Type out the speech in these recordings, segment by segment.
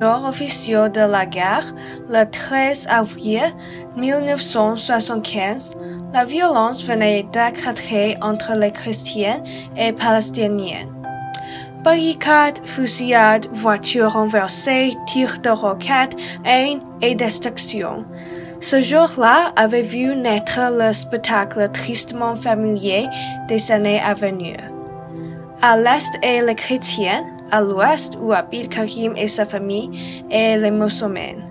Lors officieux de la guerre, le 13 avril 1975, la violence venait d'éclater entre les chrétiens et palestiniens. Barricades, fusillades, voitures renversées, tirs de roquettes, haine et destruction. Ce jour-là avait vu naître le spectacle tristement familier des années à venir. À l'est et les chrétiens, à l'ouest où habitent Karim et sa famille et les musulmans.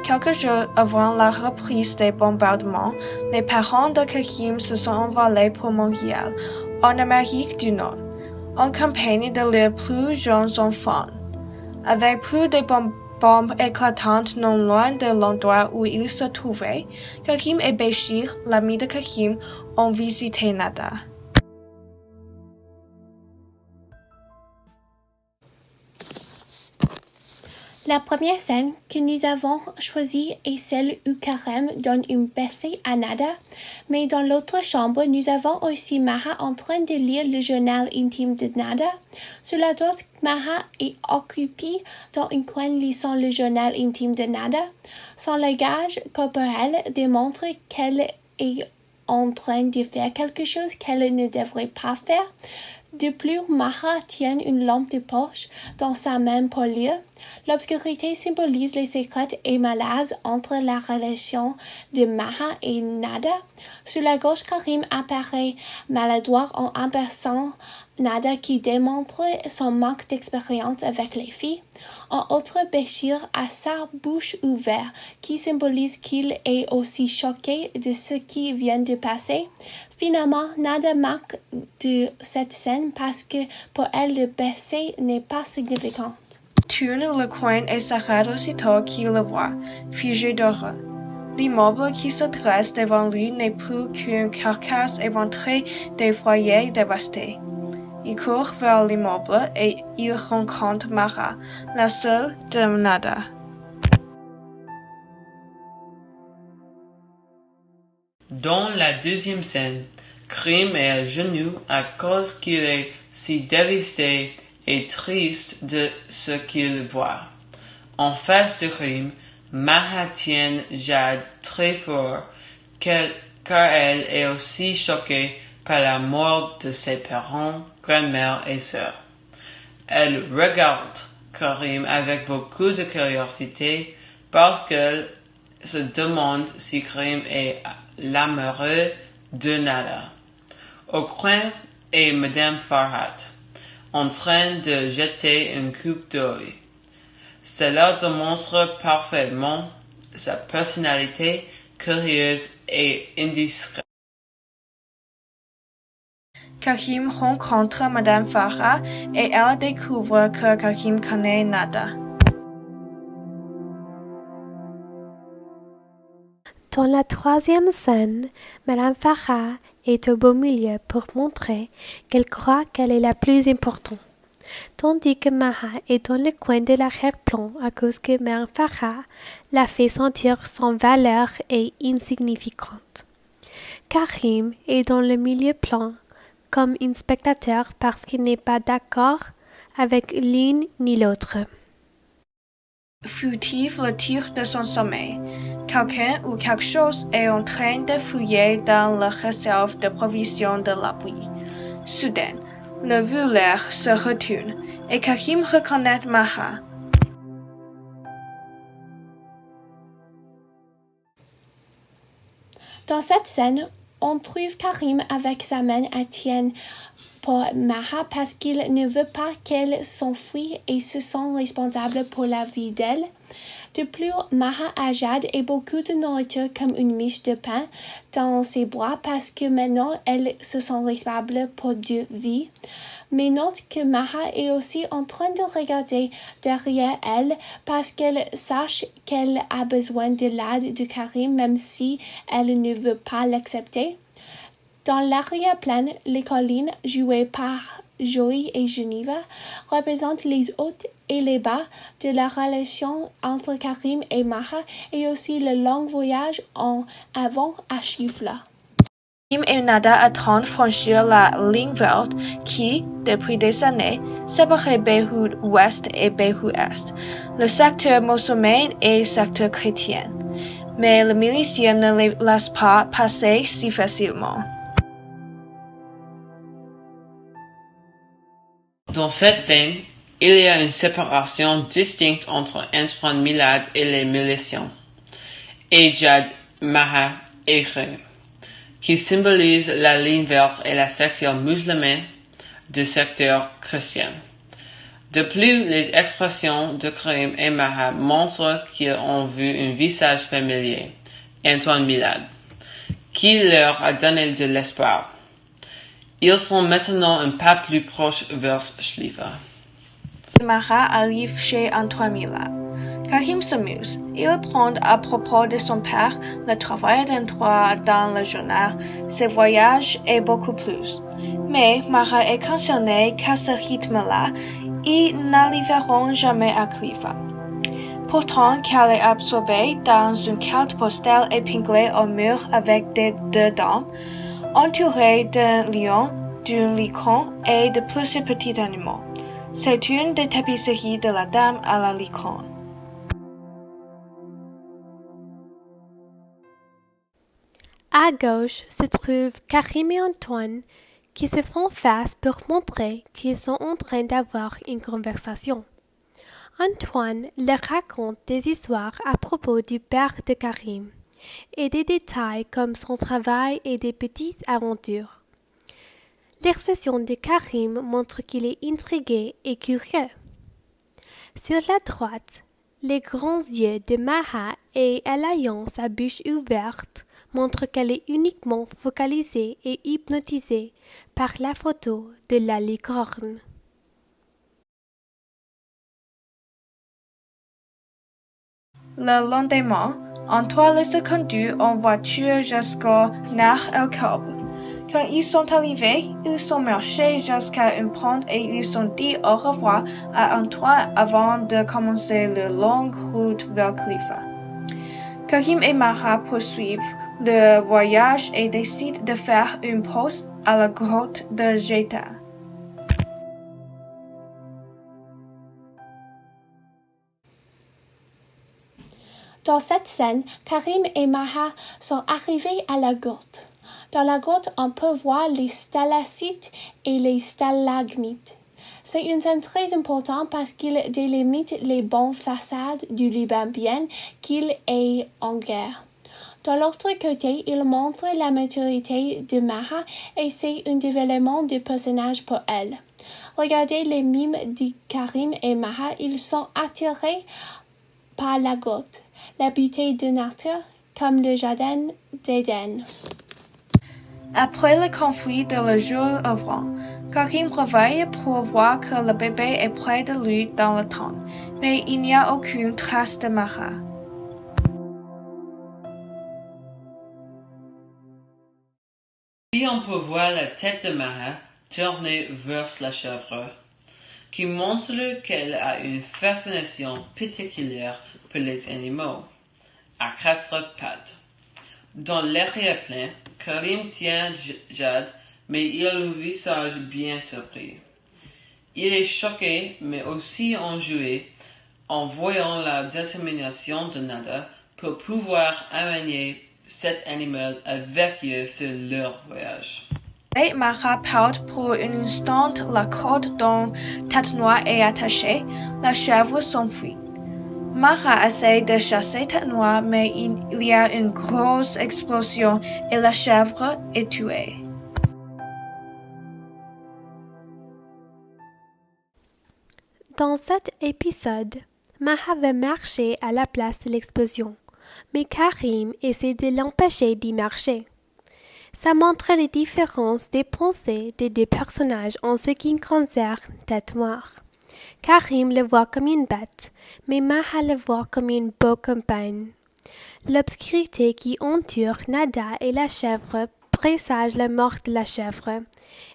Quelques jours avant la reprise des bombardements, les parents de Karim se sont envolés pour Montréal, en Amérique du Nord, en compagnie de leurs plus jeunes enfants. Avec plus de bombes éclatantes non loin de l'endroit où ils se trouvaient, Karim et Béchir, l'ami de Karim, ont visité Nada. La première scène que nous avons choisie est celle où Karim donne une baiser à Nada, mais dans l'autre chambre, nous avons aussi Maha en train de lire le journal intime de Nada. Sur la droite, Maha est occupée dans un coin lisant le journal intime de Nada. Son langage corporel démontre qu'elle est en train de faire quelque chose qu'elle ne devrait pas faire. De plus, Maha tient une lampe de poche dans sa main pour lire. L'obscurité symbolise les secrets et malaises entre la relation de Maha et Nada. Sur la gauche, Karim apparaît maladroit en abaissant Nada qui démontre son manque d'expérience avec les filles. En outre, Béchir a sa bouche ouverte qui symbolise qu'il est aussi choqué de ce qui vient de passer. Finalement, Nada manque de cette scène parce que pour elle le baiser n'est pas significant. Tourne le coin et s'arrête aussitôt qu'il le voit, figé d'horreur. L'immeuble qui se dresse devant lui n'est plus qu'une carcasse éventrée des foyers dévastés. Il court vers l'immeuble et il rencontre Mara, la seule de Nada. Dans la deuxième scène, Karim est à genoux à cause qu'il est si dévasté et triste de ce qu'il voit. En face de Karim, Maha tient Jade très fort car elle est aussi choquée par la mort de ses parents, grand-mère et sœurs. Elle regarde Karim avec beaucoup de curiosité parce qu'elle se demande si Karim est l'amoureux de Nada. Au coin est Madame Farhat, en train de jeter une coupe d'eau. Cela démontre parfaitement sa personnalité curieuse et indiscrète. Karim rencontre Madame Farhat et elle découvre que Karim connaît Nada. Dans la troisième scène, Madame Farhat est au beau milieu pour montrer qu'elle croit qu'elle est la plus importante, tandis que Maha est dans le coin de l'arrière-plan à cause que Madame Farhat la fait sentir sans valeur et insignifiante. Karim est dans le milieu-plan comme un spectateur parce qu'il n'est pas d'accord avec l'une ni l'autre. Furtif le tir de son sommeil. Quelqu'un ou quelque chose est en train de fouiller dans la réserve de provisions de l'abri. Soudain, le voleur se retourne et Karim reconnaît Maha. Dans cette scène, on trouve Karim avec sa main à tienne pour Maha parce qu'il ne veut pas qu'elle s'enfuie et se sent responsable pour la vie d'elle. De plus, Maha a Jade et beaucoup de nourriture comme une miche de pain dans ses bras parce que maintenant elle se sent responsable pour 2 vies. Mais note que Maha est aussi en train de regarder derrière elle parce qu'elle sache qu'elle a besoin de l'aide de Karim même si elle ne veut pas l'accepter. Dans l'arrière-plan, les collines jouées par Joey et Geneva représentent les hauts et les bas de la relation entre Karim et Maha et aussi le long voyage en avant à Chifla. Karim et Nada attendent franchir la ligne verte qui, depuis des années, séparait Beyrouth Ouest et Beyrouth Est, le secteur musulman et le secteur chrétien. Mais le milicien ne les laisse pas passer si facilement. Dans cette scène, il y a une séparation distincte entre Antoine Milad et les miliciens, Ejad, Maha et Krim, qui symbolisent la ligne verte et la section musulmane du secteur chrétien. De plus, les expressions de Krim et Maha montrent qu'ils ont vu un visage familier, Antoine Milad, qui leur a donné de l'espoir. Ils sont maintenant un pas plus proches vers Schleifer. Maha arrive chez Antoine Milad. Karim s'amuse. Il apprend à propos de son père, le travail d'un droit dans le journal, ses voyages et beaucoup plus. Mais Maha est concernée qu'à ce rythme-là, ils n'arriveront jamais à Khalifa. Pourtant qu'elle est absorbée dans une carte postale épinglée au mur avec deux dames, entourée d'un lion, d'un licorne et de plusieurs petits animaux. C'est une des tapisseries de la dame à la licorne. À gauche se trouvent Karim et Antoine qui se font face pour montrer qu'ils sont en train d'avoir une conversation. Antoine leur raconte des histoires à propos du père de Karim et des détails comme son travail et des petites aventures. L'expression de Karim montre qu'il est intrigué et curieux. Sur la droite, les grands yeux de Maha et elle ayant sa bouche ouverte montrent qu'elle est uniquement focalisée et hypnotisée par la photo de la licorne. Le lendemain, Antoine les a conduits en voiture jusqu'au Nahr el-Kalb. Quand ils sont arrivés, ils ont marché jusqu'à une pente et ils ont dit au revoir à Antoine avant de commencer leur longue route vers Khalifa. Karim et Maha poursuivent leur voyage et décident de faire une pause à la grotte de Jeta. Dans cette scène, Karim et Maha sont arrivés à la grotte. Dans la grotte, on peut voir les stalactites et les stalagmites. C'est une scène très importante parce qu'il délimite les bonnes façades du Liban bien qu'il est en guerre. De l'autre côté, il montre la maturité de Maha et c'est un développement du personnage pour elle. Regardez les mimes de Karim et Maha, ils sont attirés par la grotte, la beauté de nature comme le jardin d'Éden. Après le conflit de le jour ouvrant, Karim réveille pour voir que le bébé est près de lui dans le temps, mais il n'y a aucune trace de Maha. Ici on peut voir la tête de Maha tournée vers la chèvre, qui montre qu'elle a une fascination particulière pour les animaux, à quatre pattes. Dans l'arrière-plan, Karim tient Jad, mais il a le visage bien surpris. Il est choqué, mais aussi enjoué, en voyant la détermination de Nada pour pouvoir amener cet animal avec eux sur leur voyage. Et Maha porte pour un instant la corde dont Tête Noire est attachée, la chèvre s'enfuit. Maha essaie de chasser Tête Noire, mais il y a une grosse explosion et la chèvre est tuée. Dans cet épisode, Maha veut marcher à la place de l'explosion, mais Karim essaie de l'empêcher d'y marcher. Ça montre les différences des pensées des deux personnages en ce qui concerne Tête Noire. Karim le voit comme une bête, mais Maha le voit comme une beau compagne. L'obscurité qui entoure Nada et la chèvre présage la mort de la chèvre,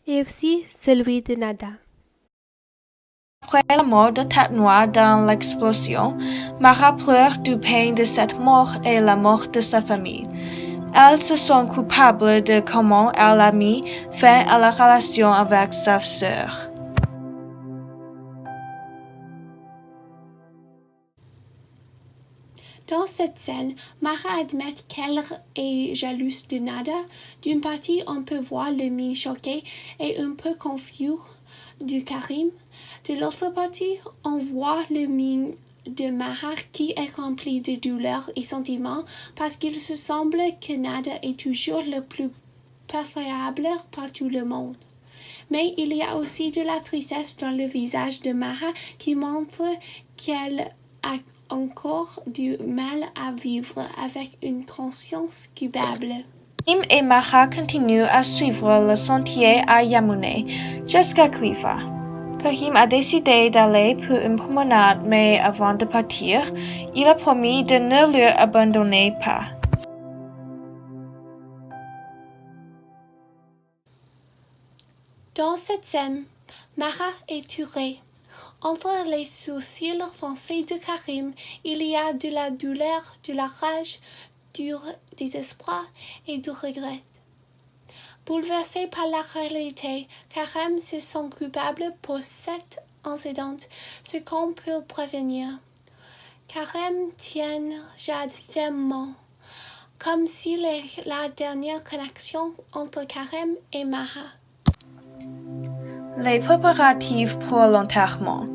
et aussi celui de Nada. Après la mort de Tête Noire dans l'explosion, Maha pleure du pain de cette mort et la mort de sa famille. Elle se sent coupable de comment elle a mis fin à la relation avec sa sœur. Dans cette scène, Mara admet qu'elle est jalouse de Nada. D'une partie, on peut voir le mine choqué et un peu confus de Karim. De l'autre partie, on voit le mine de Mara qui est rempli de douleur et sentiments parce qu'il se semble que Nada est toujours le plus préférable par tout le monde. Mais il y a aussi de la tristesse dans le visage de Mara qui montre qu'elle a encore du mal à vivre avec une conscience coupable. Karim et Mara continuent à suivre le sentier à Yamune jusqu'à Clifa. Karim a décidé d'aller pour une promenade, mais avant de partir, il a promis de ne leur abandonner pas. Dans cette scène, Mara est tuée. Entre les sourcils foncés de Karim, il y a de la douleur, de la rage, du désespoir et du regret. Bouleversé par la réalité, Karim se sent coupable pour cet incident, ce qu'on peut prévenir. Karim tient Jade fermement, comme s'il est la dernière connexion entre Karim et Mara. Les préparatifs pour l'enterrement.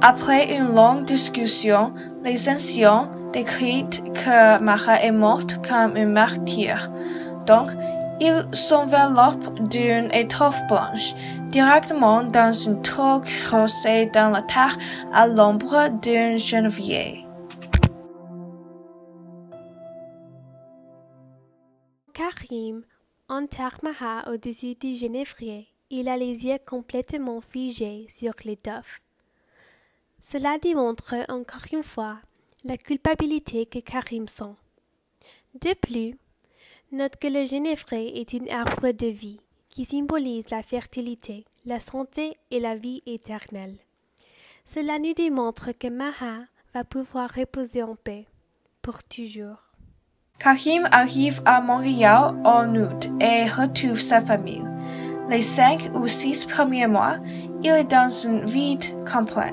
Après une longue discussion, les anciens décrètent que Mara est morte comme une martyre. Donc, ils s'enveloppent d'une étoffe blanche, directement dans une tour creusée dans la terre à l'ombre d'un genévrier. Karim enterre Mara au-dessus du genévrier. Il a les yeux complètement figés sur l'étoffe. Cela démontre encore une fois la culpabilité que Karim sent. De plus, note que le genévrier est un arbre de vie qui symbolise la fertilité, la santé et la vie éternelle. Cela nous démontre que Mara va pouvoir reposer en paix pour toujours. Karim arrive à Montréal en août et retrouve sa famille. Les 5 ou 6 premiers mois, il est dans un vide complet.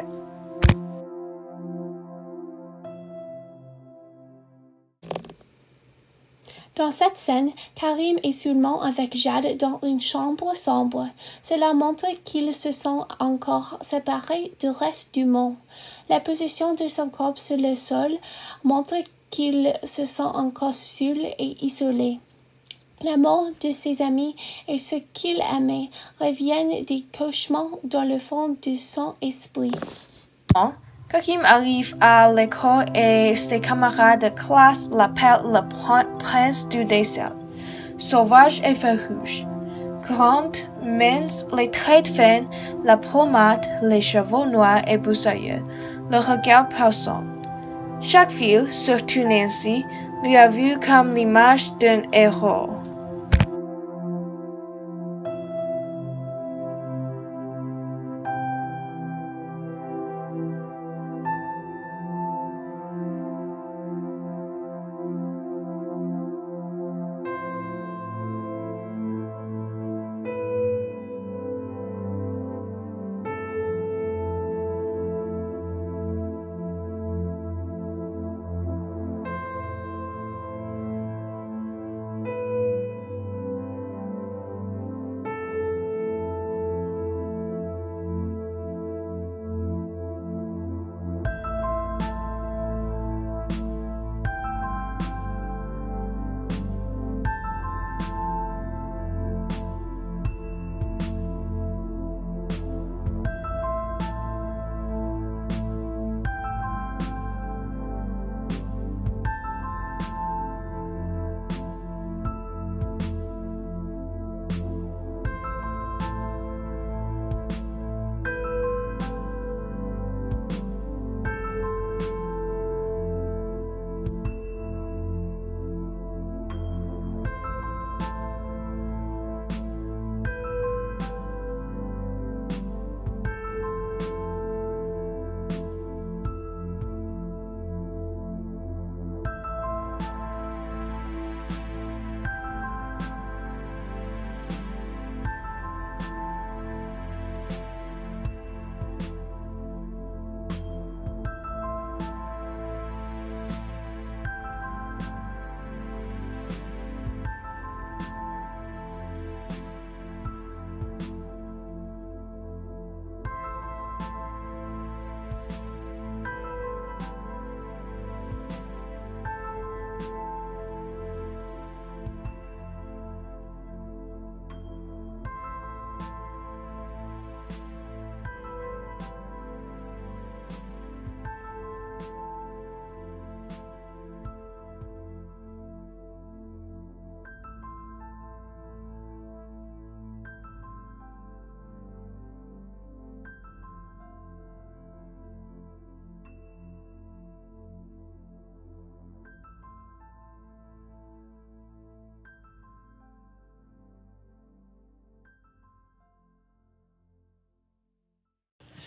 Dans cette scène, Karim est seulement avec Jade dans une chambre sombre. Cela montre qu'il se sent encore séparé du reste du monde. La position de son corps sur le sol montre qu'il se sent encore seul et isolé. La mort de ses amis et ce qu'il aimait reviennent des cauchemars dans le fond de son esprit. Karim arrive à l'école et ses camarades de classe l'appellent le prince du désert. Sauvage et farouche. Grand, mince, les traits fins, la peau mate, les cheveux noirs et broussailleux, le regard perçant. Chaque fille, surtout Nancy, lui a vu comme l'image d'un héros.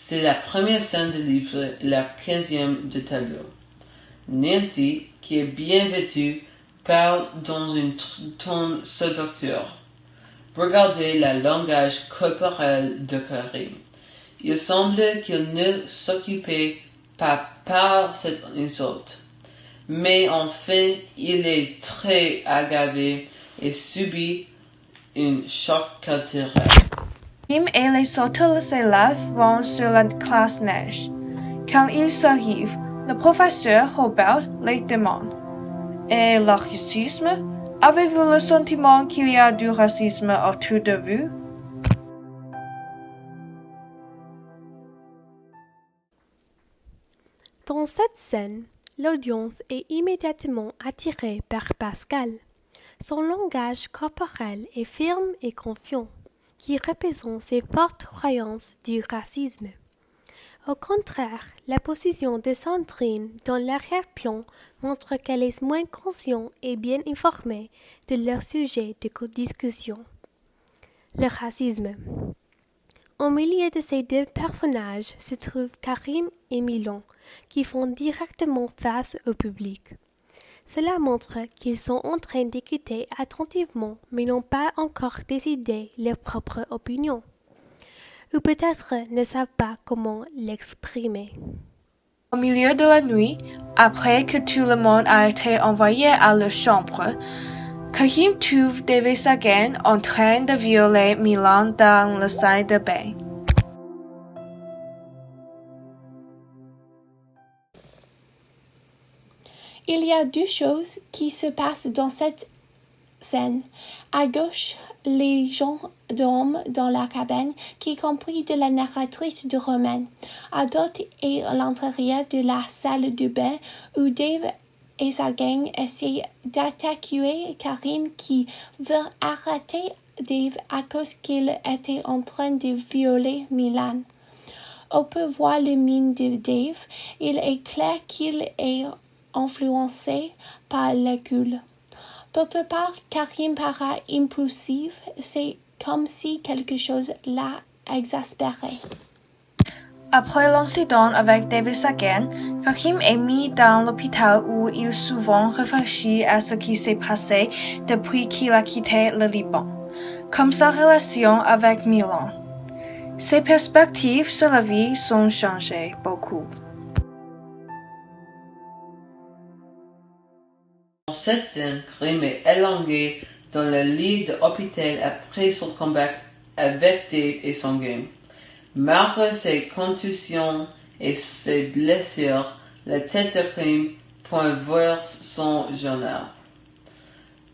C'est la première scène du livre et la 15e du tableau. Nancy, qui est bien vêtue, parle dans un ton séducteur. Regardez le langage corporel de Karim. Il semble qu'il ne s'occupait pas par cette insulte. Mais enfin, il est très aggravé et subit un choc culturel. Karim et les autres élèves vont sur la classe neige. Quand ils arrivent, le professeur Robert les demande: Et le racisme? Avez-vous le sentiment qu'il y a du racisme autour de vous? Dans cette scène, l'audience est immédiatement attirée par Pascal. Son langage corporel est ferme et confiant, qui représente ses fortes croyances du racisme. Au contraire, la position de Sandrine dans l'arrière-plan montre qu'elle est moins consciente et bien informée de leur sujet de discussion. Le racisme. Au milieu de ces deux personnages se trouvent Karim et Milan, qui font directement face au public. Cela montre qu'ils sont en train d'écouter attentivement, mais n'ont pas encore décidé leur propre opinion. Ou peut-être ne savent pas comment l'exprimer. Au milieu de la nuit, après que tout le monde a été envoyé à leur chambre, Karim trouve David Sagan en train de violer Milan dans la salle de bain. Il y a deux choses qui se passent dans cette scène. À gauche, les gens dorment dans la cabane, qui est compris de la narratrice du roman. À droite est l'intérieur de la salle de bain où Dave et sa gang essaient d'attaquer Karim, qui veut arrêter Dave à cause qu'il était en train de violer Milan. On peut voir le mine de Dave. Il est clair qu'il est influencé par l'alcool. D'autre part, Karim paraît impulsif, c'est comme si quelque chose l'a exaspéré. Après l'incident avec David Sagan, Karim est mis dans l'hôpital où il souvent réfléchit à ce qui s'est passé depuis qu'il a quitté le Liban, comme sa relation avec Milan. Ses perspectives sur la vie sont changées beaucoup. Dans cette scène, Karim est élongé dans le lit de l'hôpital après son combat avec Dave et son gang. Malgré ses contusions et ses blessures, la tête de Karim pointe vers son journal.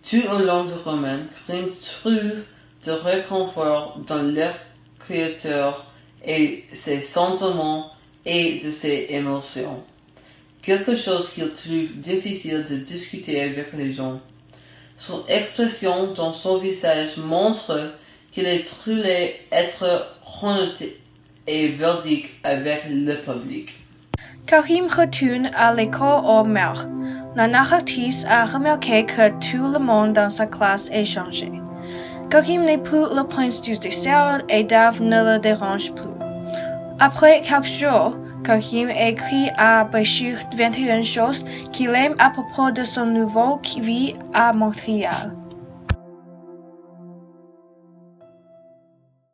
Tout au long du roman, Karim trouve de réconfort dans l'écriture et ses sentiments et de ses émotions. Quelque chose qu'il trouve difficile de discuter avec les gens. Son expression dans son visage montre qu'il est trouvé être honnête et véridique avec le public. Karim retourne à l'école au mer. La narratrice a remarqué que tout le monde dans sa classe est changé. Karim n'est plus le prince du désert et Dave ne le dérange plus. Après quelques jours, Karim écrit à Béchir 21 choses qu'il aime à propos de son nouveau vie à Montréal.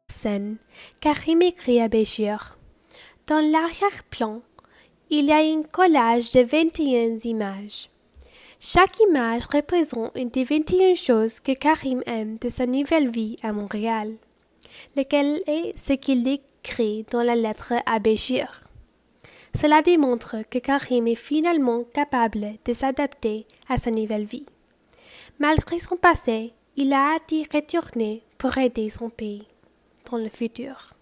Scène, Karim écrit à Béchir. Dans l'arrière-plan, il y a un collage de 21 images. Chaque image représente une des 21 choses que Karim aime de sa nouvelle vie à Montréal, lequel est ce qu'il écrit dans la lettre à Béchir. Cela démontre que Karim est finalement capable de s'adapter à sa nouvelle vie. Malgré son passé, il a hâte d'y retourner pour aider son pays dans le futur.